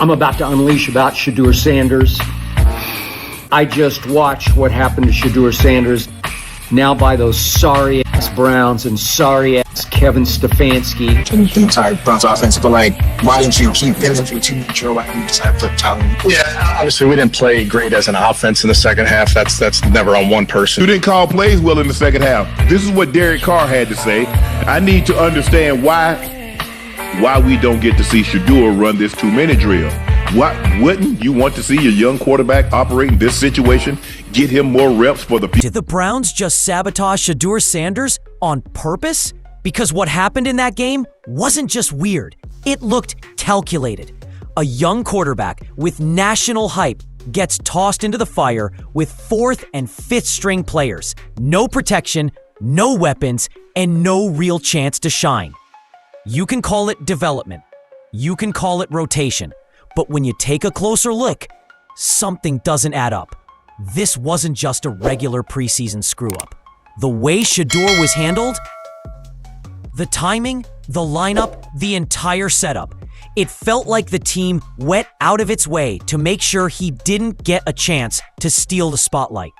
I'm about to unleash about Shedeur Sanders. I just watched what happened to Shedeur Sanders, now by those sorry-ass Browns and sorry-ass Kevin Stefanski. And the entire Browns offense, but like, why didn't you keep finishing too much? Why didn't you decide to put talent? Yeah, honestly, we didn't play great as an offense in the second half. That's never on one person. You didn't call plays well in the second half. This is what Derek Carr had to say. I need to understand why we don't get to see Shedeur run this 2-minute drill. Wouldn't you want to see your young quarterback operate in this situation? Get him more reps for the people. Did the Browns just sabotage Shedeur Sanders on purpose? Because what happened in that game wasn't just weird. It looked calculated. A young quarterback with national hype gets tossed into the fire with 4th and 5th string players. No protection, no weapons, and no real chance to shine. You can call it development. You can call it rotation. But when you take a closer look, something doesn't add up. This wasn't just a regular preseason screw-up. The way Shedeur was handled, the timing, the lineup, the entire setup, it felt like the team went out of its way to make sure he didn't get a chance to steal the spotlight.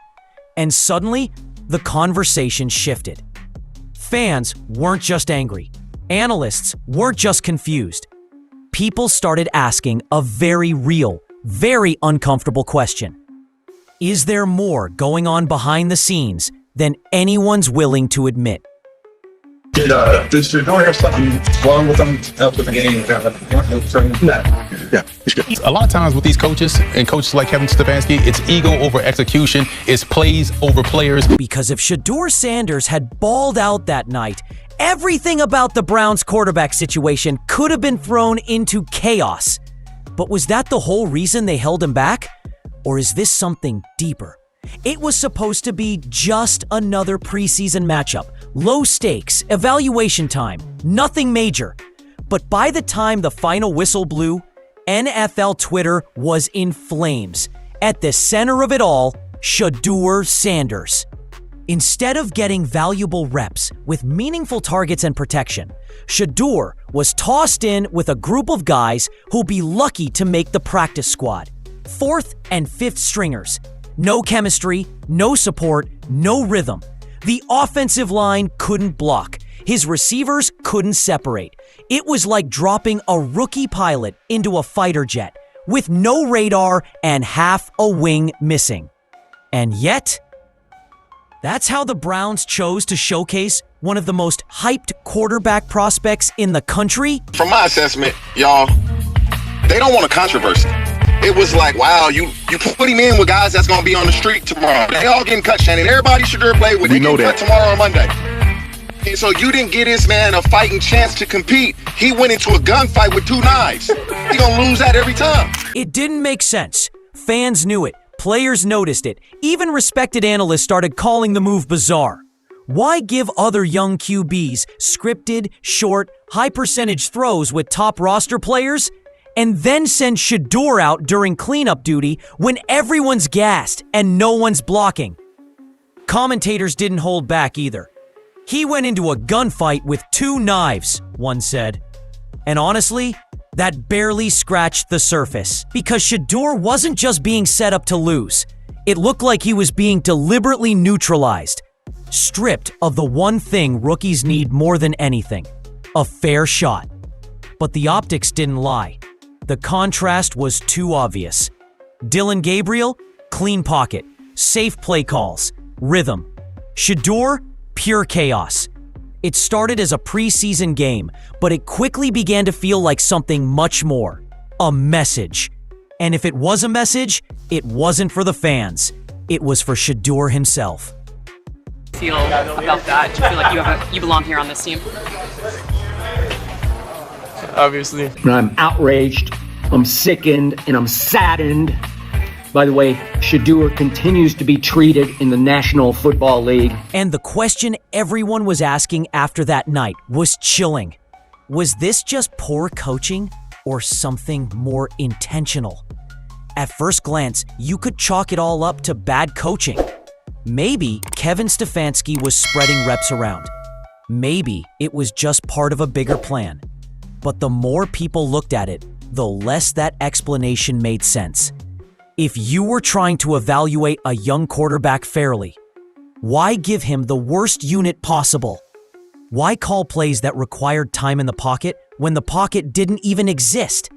And suddenly, the conversation shifted. Fans weren't just angry. Analysts weren't just confused. People started asking a very real, very uncomfortable question. Is there more going on behind the scenes than anyone's willing to admit? Did Shedeur have something wrong with him after the game? Yeah, it's good. A lot of times with these coaches and coaches like Kevin Stefanski, it's ego over execution, it's plays over players. Because if Shedeur Sanders had balled out that night, everything about the Browns quarterback situation could have been thrown into chaos. But was that the whole reason they held him back? Or is this something deeper? It was supposed to be just another preseason matchup. Low stakes, evaluation time, nothing major. But by the time the final whistle blew, NFL Twitter was in flames. At the center of it all, Shedeur Sanders. Instead of getting valuable reps with meaningful targets and protection, Shedeur was tossed in with a group of guys who'll be lucky to make the practice squad. 4th and 5th stringers. No chemistry, no support, no rhythm. The offensive line couldn't block. His receivers couldn't separate. It was like dropping a rookie pilot into a fighter jet with no radar and half a wing missing. And yet, that's how the Browns chose to showcase one of the most hyped quarterback prospects in the country? From my assessment, y'all, they don't want a controversy. It was like, wow, you put him in with guys that's going to be on the street tomorrow. They all getting cut, Shannon. Everybody Shedeur played with. We know that. Cut tomorrow or Monday. And so you didn't get this man a fighting chance to compete. He went into a gunfight with 2 knives. He going to lose that every time. It didn't make sense. Fans knew it. Players noticed it. Even respected analysts started calling the move bizarre. Why give other young QBs scripted, short, high-percentage throws with top roster players and then send Shedeur out during cleanup duty when everyone's gassed and no one's blocking? Commentators didn't hold back either. He went into a gunfight with 2 knives, one said. And honestly, that barely scratched the surface, because Shedeur wasn't just being set up to lose. It looked like he was being deliberately neutralized, stripped of the one thing rookies need more than anything, a fair shot. But the optics didn't lie. The contrast was too obvious. Dillon Gabriel, clean pocket, safe play calls, rhythm. Shedeur, pure chaos. It started as a preseason game, but it quickly began to feel like something much more. A message. And if it was a message, it wasn't for the fans. It was for Shedeur himself. Feel about that? Do you feel like you belong here on this team? Obviously. And I'm outraged, I'm sickened, and I'm saddened. By the way, Shedeur continues to be treated in the National Football League. And the question everyone was asking after that night was chilling. Was this just poor coaching or something more intentional? At first glance, you could chalk it all up to bad coaching. Maybe Kevin Stefanski was spreading reps around. Maybe it was just part of a bigger plan. But the more people looked at it, the less that explanation made sense. If you were trying to evaluate a young quarterback fairly, why give him the worst unit possible? Why call plays that required time in the pocket when the pocket didn't even exist?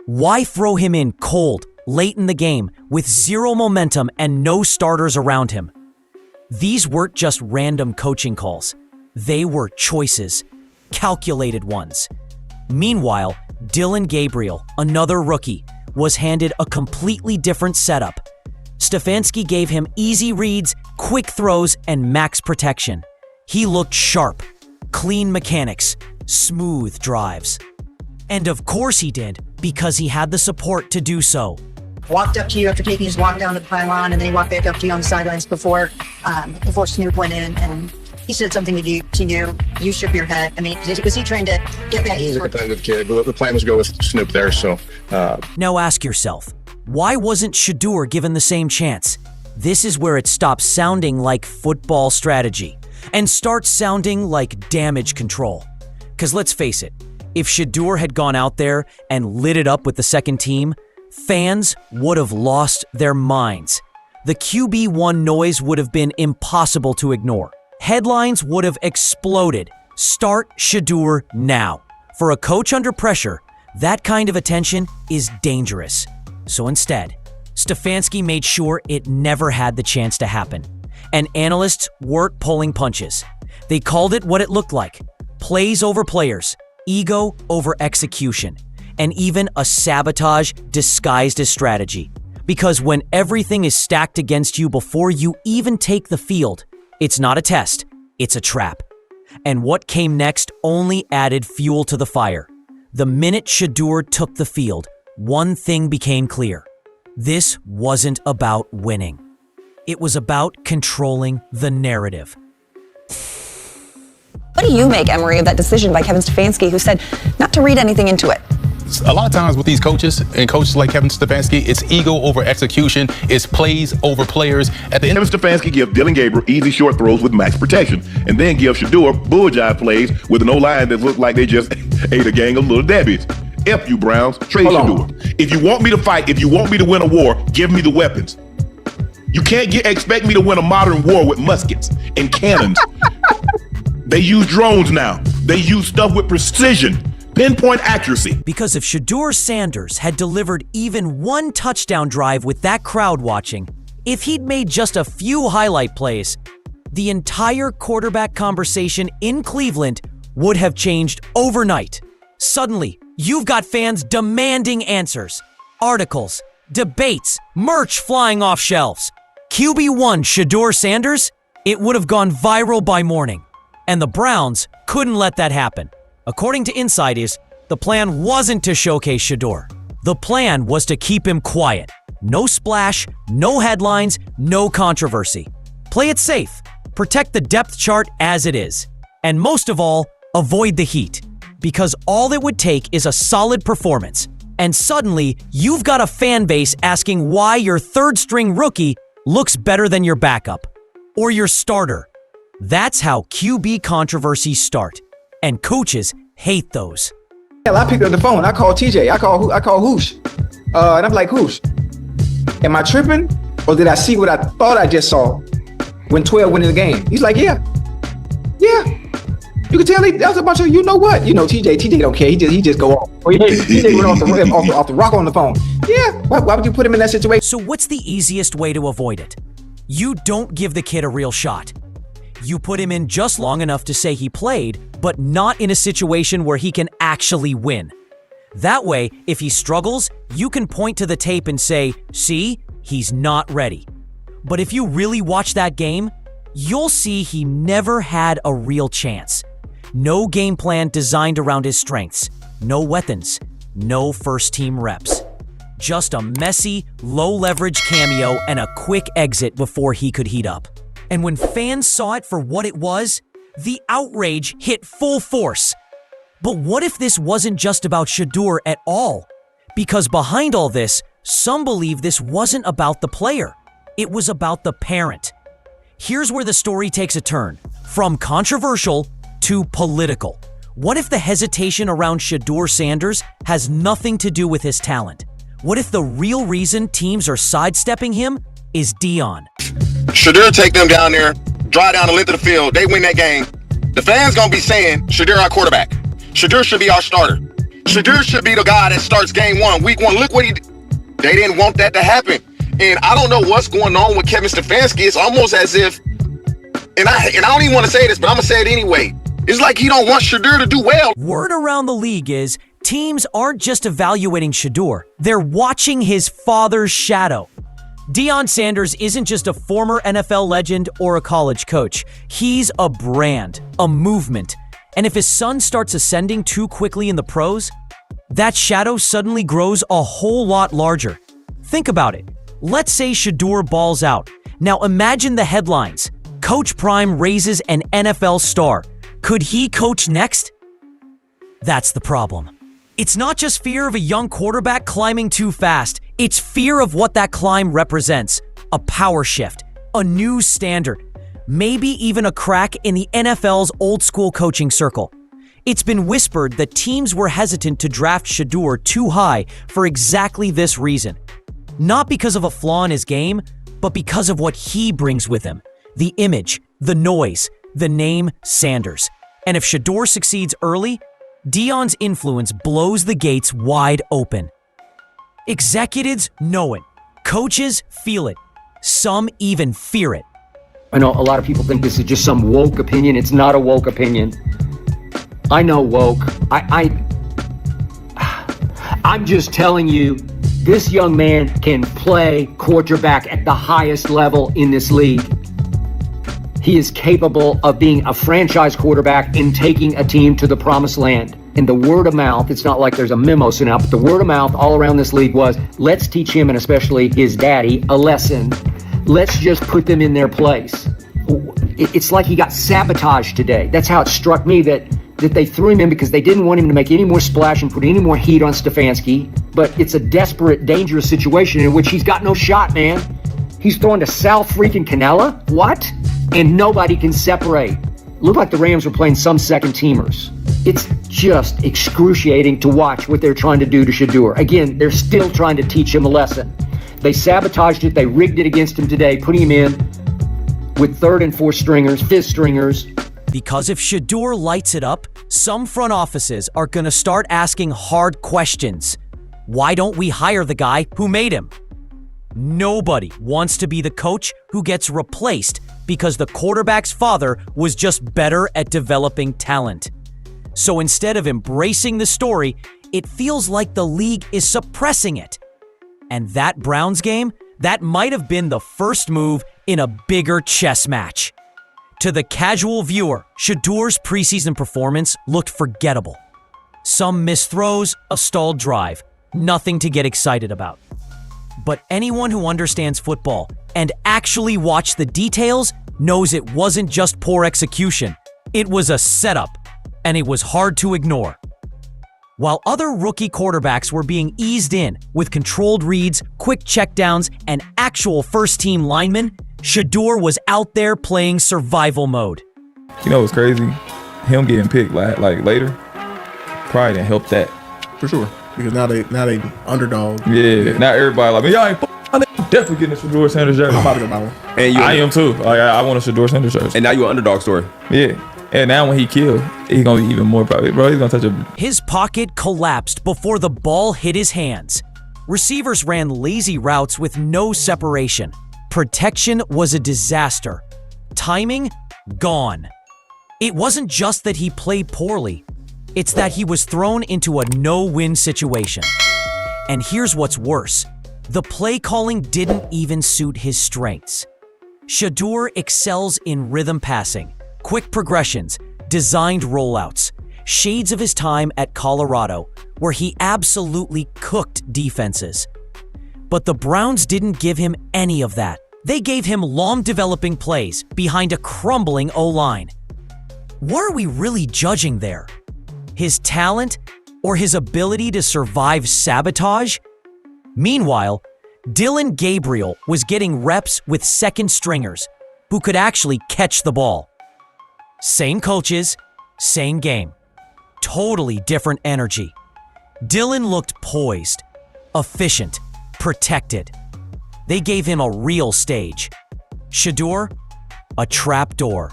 Why throw him in cold, late in the game, with zero momentum and no starters around him? These weren't just random coaching calls. They were choices, calculated ones. Meanwhile, Dylan Gabriel, another rookie, was handed a completely different setup. Stefanski gave him easy reads, quick throws, and max protection. He looked sharp, clean mechanics, smooth drives. And of course he did, because he had the support to do so. Walked up to you after taking his walk down the pylon, and then he walked back up to you on the sidelines before Snoop went in, and he said something to you. You shook your head. I mean, was he trying to get back? He's a competitive kid, but the plan was to go with Snoop there, so. Now ask yourself, why wasn't Shedeur given the same chance? This is where it stops sounding like football strategy and starts sounding like damage control. Because let's face it, if Shedeur had gone out there and lit it up with the second team, fans would have lost their minds. The QB1 noise would have been impossible to ignore. Headlines would have exploded. Start Shedeur now. For a coach under pressure, that kind of attention is dangerous. So instead, Stefanski made sure it never had the chance to happen. And analysts weren't pulling punches. They called it what it looked like. Plays over players, ego over execution, and even a sabotage disguised as strategy. Because when everything is stacked against you before you even take the field, it's not a test, it's a trap. And what came next only added fuel to the fire. The minute Shedeur took the field, one thing became clear. This wasn't about winning. It was about controlling the narrative. What do you make, Emery, of that decision by Kevin Stefanski, who said not to read anything into it? A lot of times with these coaches and coaches like Kevin Stefanski, it's ego over execution, it's plays over players. At the end, Kevin Stefanski give Dylan Gabriel easy short throws with max protection, and then give Shedeur bullseye plays with an O-line that looked like they just ate a gang of little Debbies. F you, Browns. Trade Shedeur. If you want me to fight, if you want me to win a war, give me the weapons. You can't expect me to win a modern war with muskets and cannons. They use drones now. They use stuff with precision. Pinpoint accuracy. Because if Shedeur Sanders had delivered even one touchdown drive with that crowd watching, if he'd made just a few highlight plays, the entire quarterback conversation in Cleveland would have changed overnight. Suddenly, you've got fans demanding answers, articles, debates, merch flying off shelves. QB1 Shedeur Sanders? It would have gone viral by morning. And the Browns couldn't let that happen. According to insiders, the plan wasn't to showcase Shedeur. The plan was to keep him quiet. No splash, no headlines, no controversy. Play it safe. Protect the depth chart as it is. And most of all, avoid the heat. Because all it would take is a solid performance. And suddenly, you've got a fan base asking why your third-string rookie looks better than your backup. Or your starter. That's how QB controversies start. And coaches hate those. Hell, I picked up the phone. I called TJ. I call Hoosh. And I'm like, Hoosh, am I tripping? Or did I see what I thought I just saw when 12 went in the game? He's like, yeah. You can tell that was a bunch of, you know what? You know, TJ don't care. He just go off. TJ went off the rock on the phone. Yeah, why would you put him in that situation? So what's the easiest way to avoid it? You don't give the kid a real shot. You put him in just long enough to say he played, but not in a situation where he can actually win. That way, if he struggles, you can point to the tape and say, see, he's not ready. But if you really watch that game, you'll see he never had a real chance. No game plan designed around his strengths, no weapons, no first-team reps. Just a messy, low-leverage cameo and a quick exit before he could heat up. And when fans saw it for what it was, the outrage hit full force. But what if this wasn't just about Shedeur at all? Because behind all this, some believe this wasn't about the player. It was about the parent. Here's where the story takes a turn, from controversial to political. What if the hesitation around Shedeur Sanders has nothing to do with his talent? What if the real reason teams are sidestepping him is Deion? Shedeur take them down there, drive down the length of the field, they win that game. The fans gonna be saying, Shedeur our quarterback. Shedeur should be our starter. Shedeur should be the guy that starts game one, week one. Look what he did. They didn't want that to happen. And I don't know what's going on with Kevin Stefanski. It's almost as if, and I don't even want to say this, but I'm gonna say it anyway. It's like he don't want Shedeur to do well. Word around the league is teams aren't just evaluating Shedeur. They're watching his father's shadow. Deion Sanders isn't just a former NFL legend or a college coach. He's a brand, a movement. And if his son starts ascending too quickly in the pros, that shadow suddenly grows a whole lot larger. Think about it. Let's say Shedeur balls out. Now imagine the headlines. Coach Prime raises an NFL star. Could he coach next? That's the problem. It's not just fear of a young quarterback climbing too fast. It's fear of what that climb represents. A power shift, a new standard, maybe even a crack in the NFL's old school coaching circle. It's been whispered that teams were hesitant to draft Shedeur too high for exactly this reason. Not because of a flaw in his game, but because of what he brings with him. The image, the noise, the name Sanders. And if Shedeur succeeds early, Deion's influence blows the gates wide open. Executives know it. Coaches feel it. Some even fear it. I know a lot of people think this is just some woke opinion. It's not a woke opinion. I know woke. I'm just telling you, this young man can play quarterback at the highest level in this league. He is capable of being a franchise quarterback and taking a team to the promised land. And the word of mouth, it's not like there's a memo sent out, but the word of mouth all around this league was, let's teach him, and especially his daddy, a lesson. Let's just put them in their place. It's like he got sabotaged today. That's how it struck me that they threw him in because they didn't want him to make any more splash and put any more heat on Stefanski. But it's a desperate, dangerous situation in which he's got no shot, man. He's throwing to Sal freaking Canella? What? And nobody can separate. Looked like the Rams were playing some second teamers. It's just excruciating to watch what they're trying to do to Shedeur. Again, they're still trying to teach him a lesson. They sabotaged it. They rigged it against him today, putting him in with third and fourth stringers, fifth stringers. Because if Shedeur lights it up, some front offices are going to start asking hard questions. Why don't we hire the guy who made him? Nobody wants to be the coach who gets replaced because the quarterback's father was just better at developing talent. So instead of embracing the story, it feels like the league is suppressing it. And that Browns game, that might have been the first move in a bigger chess match. To the casual viewer, Shedeur's preseason performance looked forgettable. Some missed throws, a stalled drive, nothing to get excited about. But anyone who understands football and actually watched the details knows it wasn't just poor execution. It was a setup, and it was hard to ignore. While other rookie quarterbacks were being eased in with controlled reads, quick checkdowns, and actual first-team linemen, Shedeur was out there playing survival mode. You know what's crazy? Him getting picked like later probably didn't help that. For sure. Because now they underdog. Yeah. Now everybody like, man, y'all ain't I'm definitely getting a Shedeur Sanders jersey. And I am too. Like, I want a Shedeur Sanders jersey. And now you're an underdog story. Yeah. And now when he killed, he's going to be even more probably. Bro, he's going to touch a... His pocket collapsed before the ball hit his hands. Receivers ran lazy routes with no separation. Protection was a disaster. Timing, gone. It wasn't just that he played poorly. It's that he was thrown into a no-win situation. And here's what's worse. The play calling didn't even suit his strengths. Shedeur excels in rhythm passing, quick progressions, designed rollouts, shades of his time at Colorado, where he absolutely cooked defenses. But the Browns didn't give him any of that. They gave him long developing plays behind a crumbling O-line. What are we really judging there? His talent or his ability to survive sabotage? Meanwhile, Dillon Gabriel was getting reps with second stringers who could actually catch the ball. Same coaches, same game. totally different energy. Dylan looked poised, efficient, protected. They gave him a real stage. Shedeur, a trap door.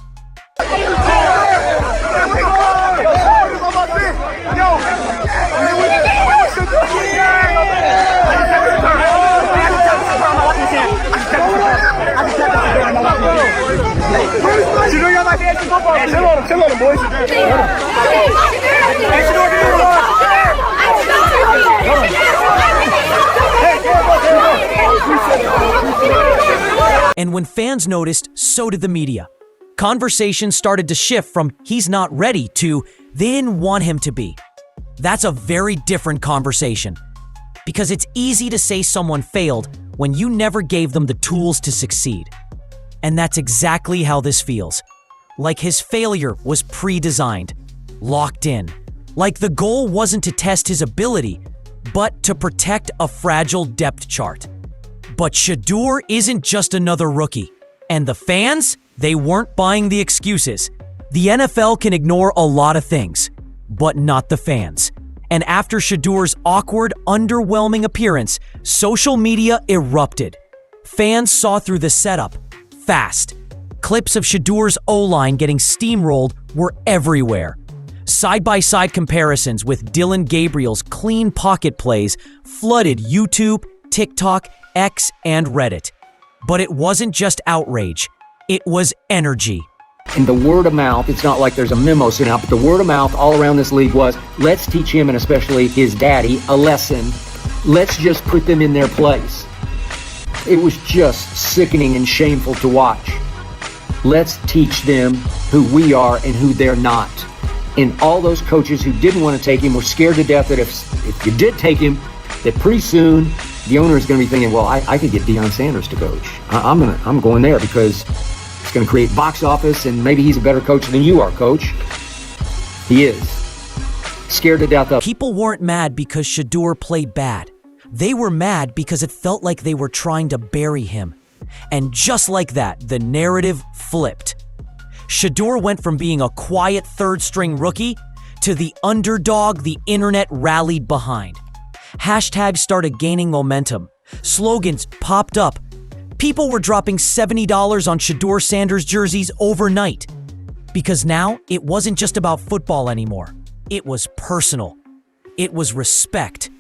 And when fans noticed, so did the media. Conversation started to shift from he's not ready to they didn't want him to be. That's a very different conversation. Because it's easy to say someone failed when you never gave them the tools to succeed. And that's exactly how this feels. Like his failure was pre-designed, locked in. Like the goal wasn't to test his ability, but to protect a fragile depth chart. But Shedeur isn't just another rookie. And the fans, they weren't buying the excuses. The NFL can ignore a lot of things, but not the fans. And after Shedeur's awkward, underwhelming appearance, social media erupted. Fans saw through the setup, fast. Clips of Shedeur's O-line getting steamrolled were everywhere. Side-by-side comparisons with Dylan Gabriel's clean pocket plays flooded YouTube, TikTok, X, and Reddit. But it wasn't just outrage. It was energy. And the word of mouth, it's not like there's a memo sent out, but the word of mouth all around this league was, let's teach him, and especially his daddy, a lesson. Let's just put them in their place. It was just sickening and shameful to watch. Let's teach them who we are and who they're not. And all those coaches who didn't want to take him were scared to death that if you did take him, that pretty soon the owner is going to be thinking, well, I could get Deion Sanders to coach. I'm going there because it's going to create box office, and maybe he's a better coach than you are, coach. He is. Scared to death of. People weren't mad because Shedeur played bad. They were mad because it felt like they were trying to bury him. And just like that, the narrative flipped. Shedeur went from being a quiet third-string rookie to the underdog the internet rallied behind. Hashtags started gaining momentum. Slogans popped up. People were dropping $70 on Shedeur Sanders jerseys overnight. Because now, it wasn't just about football anymore. It was personal. It was respect.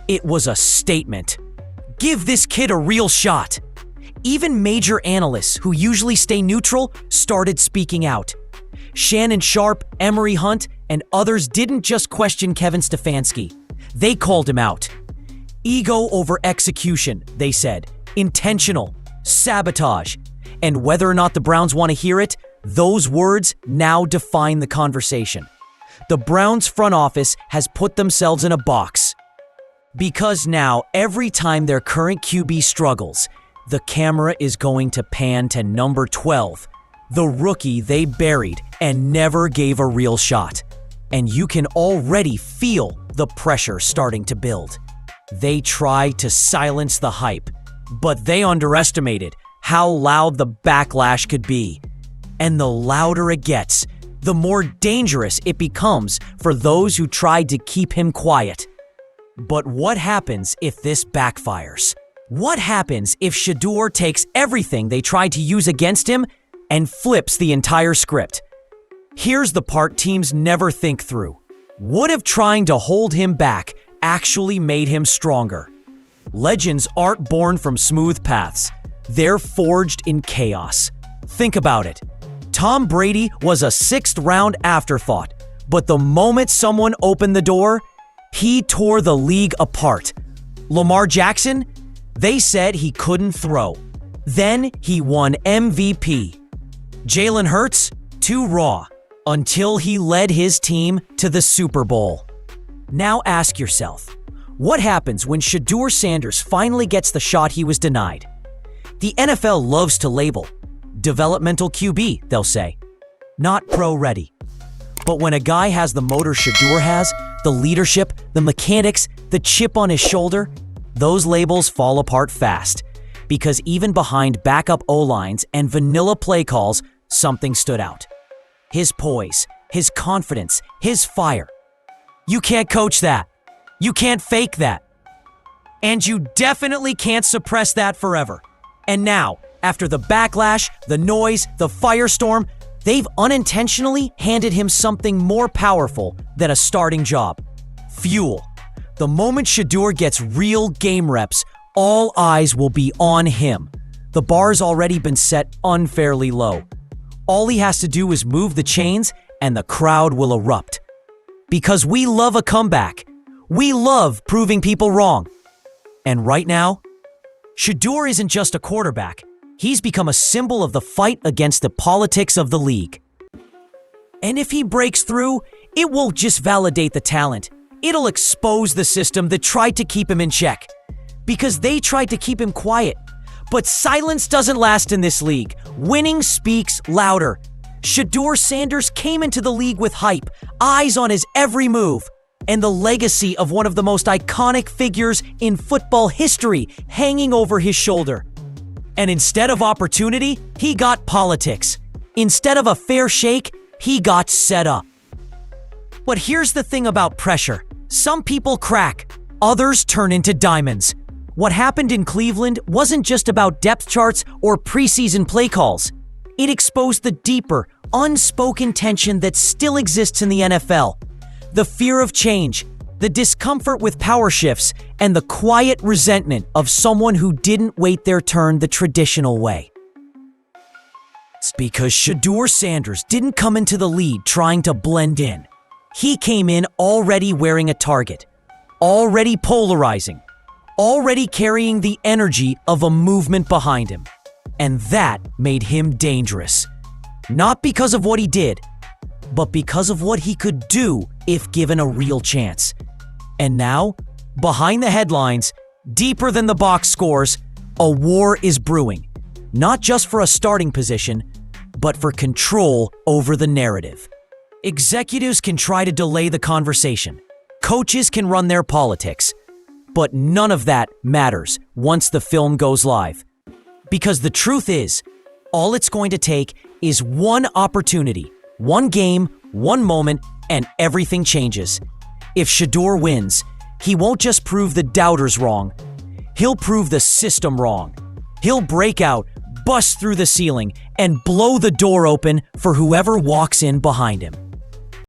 It was a statement. Give this kid a real shot. Even major analysts who usually stay neutral started speaking out. Shannon Sharp, Emory Hunt, and others didn't just question Kevin Stefanski. They called him out. Ego over execution, they said. Intentional. Sabotage. And whether or not the Browns want to hear it, those words now define the conversation. The Browns front office has put themselves in a box. Because now, every time their current QB struggles, the camera is going to pan to number 12, the rookie they buried and never gave a real shot. And you can already feel the pressure starting to build. They tried to silence the hype, but they underestimated how loud the backlash could be. And the louder it gets, the more dangerous it becomes for those who tried to keep him quiet. But what happens if this backfires? What happens if Shedeur takes everything they tried to use against him and flips the entire script? Here's the part teams never think through. What if trying to hold him back actually made him stronger? Legends aren't born from smooth paths. They're forged in chaos. Think about it. Tom Brady was a 6th-round afterthought, but the moment someone opened the door, he tore the league apart. Lamar Jackson? They said he couldn't throw. Then he won MVP. Jalen Hurts? Too raw. Until he led his team to the Super Bowl. Now ask yourself, what happens when Shedeur Sanders finally gets the shot he was denied? The NFL loves to label. Developmental QB, they'll say. Not pro-ready. But when a guy has the motor Shedeur has, the leadership, the mechanics, the chip on his shoulder, those labels fall apart fast. Because even behind backup O-lines and vanilla play calls, something stood out. His poise, his confidence, his fire. You can't coach that. You can't fake that. And you definitely can't suppress that forever. And now, after the backlash, the noise, the firestorm, they've unintentionally handed him something more powerful than a starting job. Fuel. The moment Shedeur gets real game reps, all eyes will be on him. The bar's already been set unfairly low. All he has to do is move the chains and the crowd will erupt. Because we love a comeback. We love proving people wrong. And right now, Shedeur isn't just a quarterback. He's become a symbol of the fight against the politics of the league. And if he breaks through, it won't just validate the talent. It'll expose the system that tried to keep him in check. Because they tried to keep him quiet. But silence doesn't last in this league. Winning speaks louder. Shedeur Sanders came into the league with hype, eyes on his every move, and the legacy of one of the most iconic figures in football history hanging over his shoulder. And instead of opportunity, he got politics. Instead of a fair shake, he got set up. But here's the thing about pressure. Some people crack, others turn into diamonds. What happened in Cleveland wasn't just about depth charts or preseason play calls. It exposed the deeper, unspoken tension that still exists in the NFL. The fear of change, the discomfort with power shifts, and the quiet resentment of someone who didn't wait their turn the traditional way. It's because Shedeur Sanders didn't come into the lead trying to blend in. He came in already wearing a target, already polarizing, already carrying the energy of a movement behind him. And that made him dangerous. Not because of what he did, but because of what he could do if given a real chance. And now, behind the headlines, deeper than the box scores, a war is brewing. Not just for a starting position, but for control over the narrative. Executives can try to delay the conversation. Coaches can run their politics. But none of that matters once the film goes live. Because the truth is, all it's going to take is one opportunity, one game, one moment, and everything changes. If Shedeur wins, he won't just prove the doubters wrong. He'll prove the system wrong. He'll break out, bust through the ceiling, and blow the door open for whoever walks in behind him.